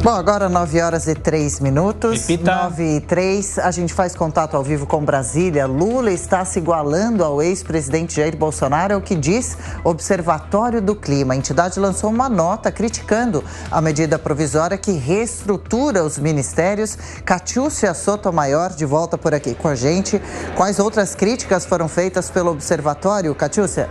Bom, agora 9h03. Repita. 9h03, a gente faz contato ao vivo com Brasília. Lula está se igualando ao ex-presidente Jair Bolsonaro, é o que diz Observatório do Clima. A entidade lançou uma nota criticando a medida provisória que reestrutura os ministérios. Catiúcia Sotomayor, de volta por aqui com a gente. Quais outras críticas foram feitas pelo Observatório, Catiúcia?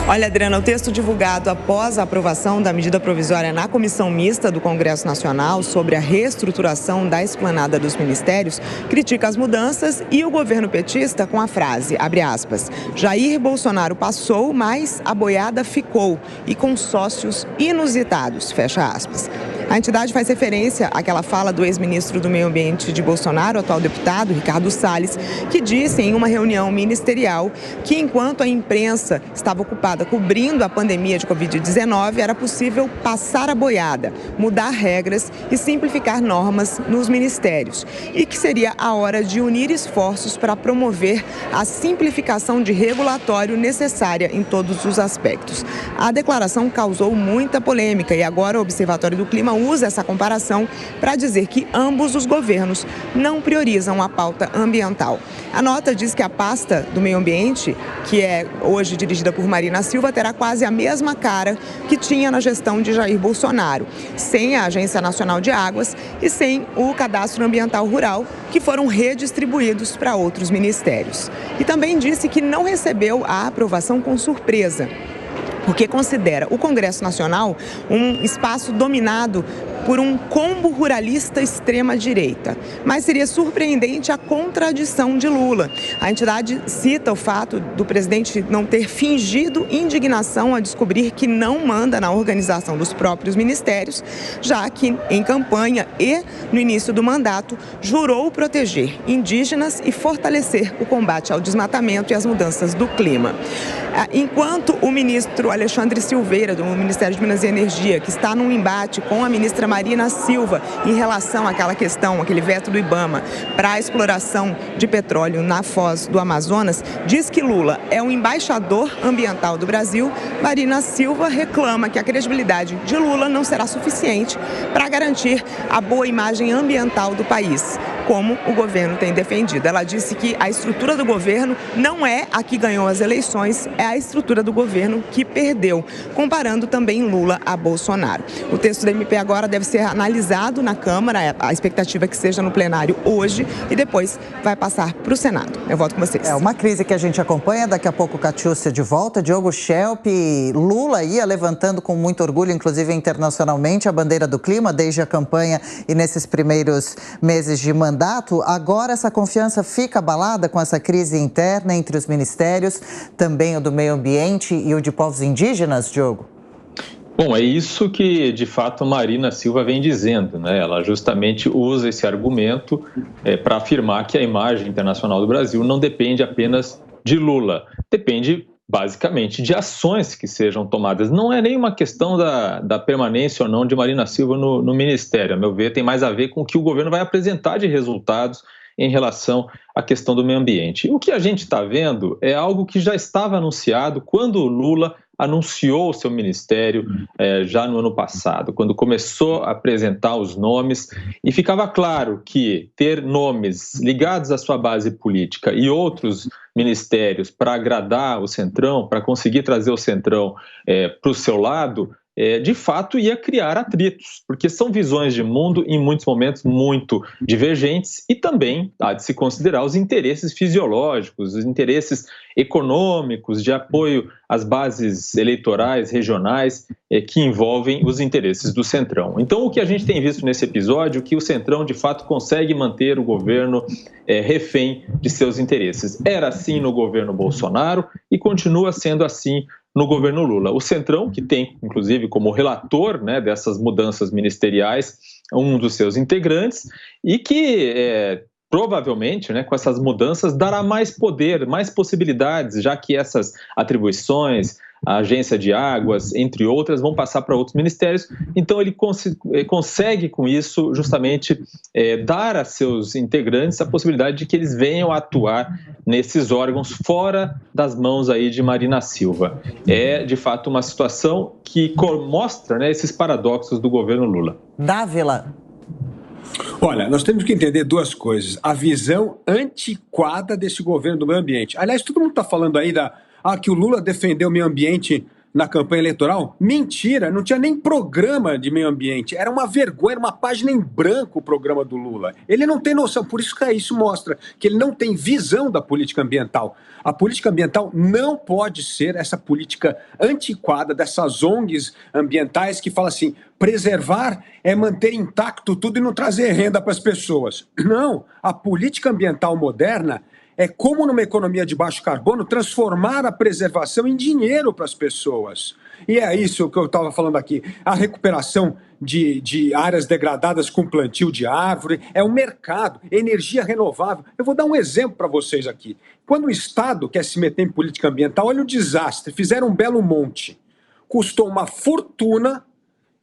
Olha, Adriana, o texto divulgado após a aprovação da medida provisória na Comissão Mista do Congresso Nacional sobre a reestruturação da esplanada dos ministérios critica as mudanças e o governo petista com a frase, abre aspas, Jair Bolsonaro passou, mas a boiada ficou e com sócios inusitados, fecha aspas. A entidade faz referência àquela fala do ex-ministro do Meio Ambiente de Bolsonaro, atual deputado Ricardo Salles, que disse em uma reunião ministerial que enquanto a imprensa estava ocupada cobrindo a pandemia de Covid-19, era possível passar a boiada, mudar regras e simplificar normas nos ministérios. E que seria a hora de unir esforços para promover a simplificação de regulatório necessária em todos os aspectos. A declaração causou muita polêmica e agora o Observatório do Clima usa essa comparação para dizer que ambos os governos não priorizam a pauta ambiental. A nota diz que a pasta do meio ambiente, que é hoje dirigida por Marina Silva, terá quase a mesma cara que tinha na gestão de Jair Bolsonaro, sem a Agência Nacional de Águas e sem o Cadastro Ambiental Rural, que foram redistribuídos para outros ministérios. E também disse que não recebeu a aprovação com surpresa, porque considera o Congresso Nacional um espaço dominado por um combo ruralista extrema-direita. Mas seria surpreendente a contradição de Lula. A entidade cita o fato do presidente não ter fingido indignação a descobrir que não manda na organização dos próprios ministérios, já que em campanha e no início do mandato jurou proteger indígenas e fortalecer o combate ao desmatamento e às mudanças do clima. Enquanto o ministro Alexandre Silveira, do Ministério de Minas e Energia, que está num embate com a ministra Marina Silva em relação àquela questão, aquele veto do IBAMA para a exploração de petróleo na foz do Amazonas, diz que Lula é um embaixador ambiental do Brasil, Marina Silva reclama que a credibilidade de Lula não será suficiente para garantir a boa imagem ambiental do país, como o governo tem defendido. Ela disse que a estrutura do governo não é a que ganhou as eleições, é a estrutura do governo que perdeu, comparando também Lula a Bolsonaro. O texto da MP agora deve ser analisado na Câmara, a expectativa é que seja no plenário hoje e depois vai passar para o Senado. Eu volto com vocês. É uma crise que a gente acompanha, daqui a pouco Catiúcia de volta, Diogo Schelp, Lula ia levantando com muito orgulho, inclusive internacionalmente, a bandeira do clima desde a campanha e nesses primeiros meses de mandato. Agora essa confiança fica abalada com essa crise interna entre os ministérios, também o do meio ambiente e o de povos indígenas, Diogo? Bom, é isso que, de fato, Marina Silva vem dizendo, né? Ela justamente usa esse argumento para afirmar que a imagem internacional do Brasil não depende apenas de Lula, depende basicamente de ações que sejam tomadas. Não é nenhuma questão da permanência ou não de Marina Silva no ministério, a meu ver, tem mais a ver com o que o governo vai apresentar de resultados em relação à questão do meio ambiente. O que a gente está vendo é algo que já estava anunciado quando o Lula anunciou o seu ministério já no ano passado, quando começou a apresentar os nomes, e ficava claro que ter nomes ligados à sua base política e outros ministérios para agradar o Centrão, para conseguir trazer o Centrão para o seu lado, de fato ia criar atritos, porque são visões de mundo em muitos momentos muito divergentes e também há de se considerar os interesses fisiológicos, os interesses econômicos de apoio às bases eleitorais regionais que envolvem os interesses do Centrão. Então o que a gente tem visto nesse episódio é que o Centrão de fato consegue manter o governo refém de seus interesses. Era assim no governo Bolsonaro e continua sendo assim no governo Lula. O Centrão, que tem, inclusive, como relator, né, dessas mudanças ministeriais, um dos seus integrantes, e que provavelmente, né, com essas mudanças, dará mais poder, mais possibilidades, já que essas atribuições, a Agência de Águas, entre outras, vão passar para outros ministérios. Então, ele consegue, com isso, justamente dar a seus integrantes a possibilidade de que eles venham a atuar nesses órgãos fora das mãos aí de Marina Silva. É, de fato, uma situação que mostra, né, esses paradoxos do governo Lula. Dávila. Olha, nós temos que entender duas coisas. A visão antiquada desse governo do meio ambiente. Aliás, todo mundo está falando aí que o Lula defendeu o meio ambiente na campanha eleitoral. Mentira, não tinha nem programa de meio ambiente. Era uma vergonha, era uma página em branco o programa do Lula. Ele não tem noção, por isso que isso mostra que ele não tem visão da política ambiental. A política ambiental não pode ser essa política antiquada dessas ONGs ambientais que fala assim, preservar é manter intacto tudo e não trazer renda para as pessoas. Não, a política ambiental moderna é como numa economia de baixo carbono transformar a preservação em dinheiro para as pessoas. E é isso que eu estava falando aqui. A recuperação de áreas degradadas com plantio de árvore, é um mercado, energia renovável. Eu vou dar um exemplo para vocês aqui. Quando o Estado quer se meter em política ambiental, olha o desastre. Fizeram um Belo Monte. Custou uma fortuna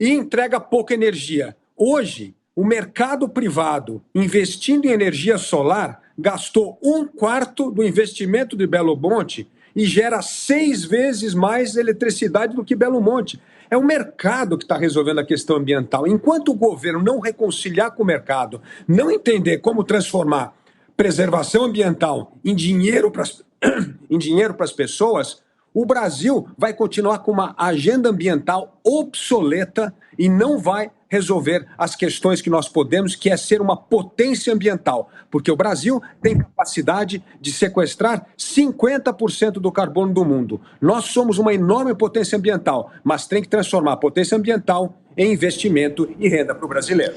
e entrega pouca energia. Hoje, o mercado privado, investindo em energia solar, gastou 1/4 do investimento de Belo Monte e gera 6 vezes mais eletricidade do que Belo Monte. É o mercado que está resolvendo a questão ambiental. Enquanto o governo não reconciliar com o mercado, não entender como transformar preservação ambiental em dinheiro para as pessoas, o Brasil vai continuar com uma agenda ambiental obsoleta e não vai resolver as questões que nós podemos, que é ser uma potência ambiental, porque o Brasil tem capacidade de sequestrar 50% do carbono do mundo. Nós somos uma enorme potência ambiental, mas tem que transformar a potência ambiental em investimento e renda para o brasileiro.